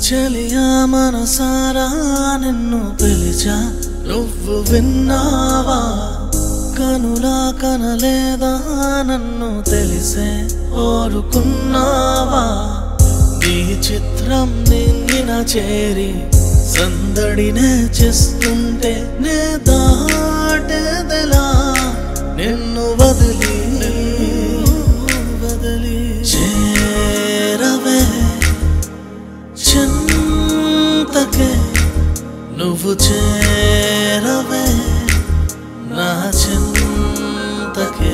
చెలియా మనసారా నిన్ను పిలిచా నువ్వు విన్నావా కనులా కనలేదా నన్ను తెలిసే ఓరుకున్నావా నీ చిత్రం నింగిన చేరి సందడినే చేస్తుంటే నే దాటేదెలా నిన్ను వదిలి చేరవే చింతకే నువ్వు చేరవే నా చింతకే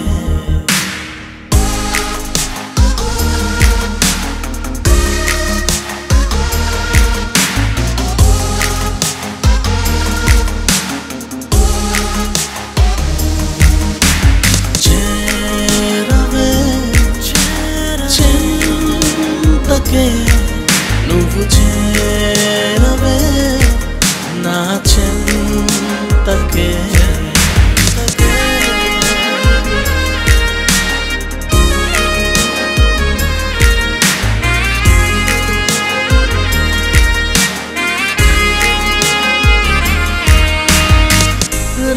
నువ్వు చేరవే నా చింతకే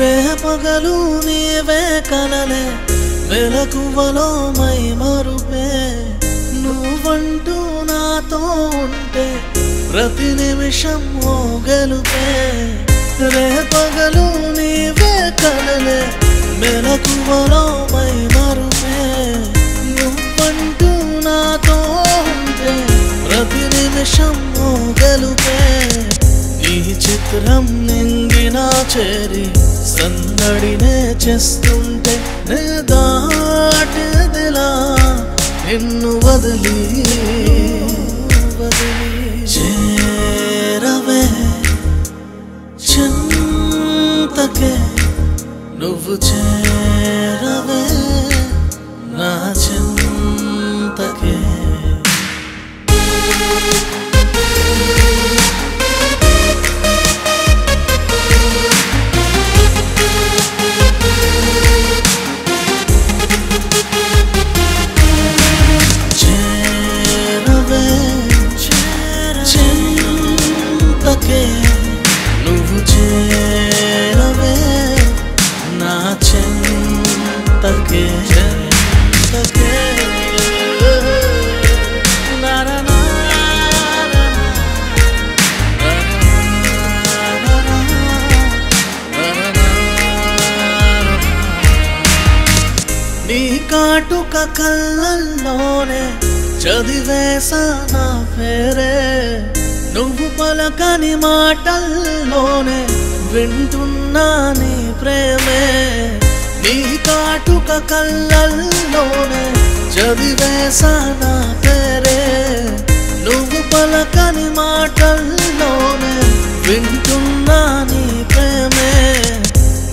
రేపగలు నీవే కలలే వెలకువలో మై మరుపే నువ్వంటూ నాతో ఉంటే ప్రతి నిమిషం ఓ గెలుపే రేపగలు నీవే కలలే మెలకువలో మై మరుపే నువ్వంటూ నాతో ఉంటే ప్రతి నిమిషం ఓ గెలుపే నీ చిత్రం నింగిన చేరి సందడినే చేస్తుంటే నే దాటేదెలా నిన్ను వదిలి చేరవే చింతకే నువ్వు చేరవే నా చింతకే నువ్వు చేరవే నా చింతకే నీ కాటుక కళ్ళల్లోనే చదివేసా నా పేరే నువ్వు పలకని మాటల్లోనే వింటున్నా నీ ప్రేమే నీ కాటుక కళ్ళల్లోనే చదివేసా నా పేరే నువ్వు పలకని మాటల్లోనే వింటున్నా నీ ప్రేమే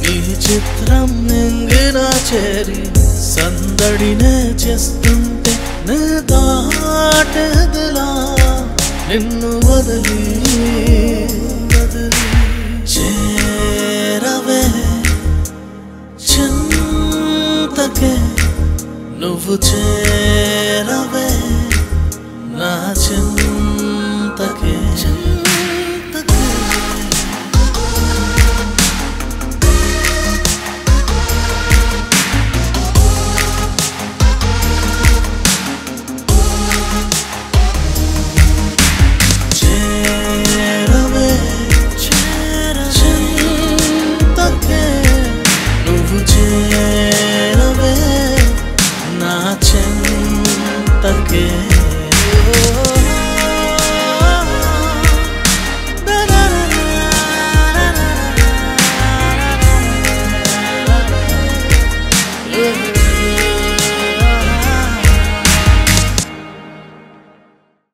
నీ చిత్రం నింగిన చేరి సందడినే చేస్తుంటే నే దాటేదెలా నిన్ను వదిలి చేరవే చింతకే నువ్వు చేరవే నా చింతకే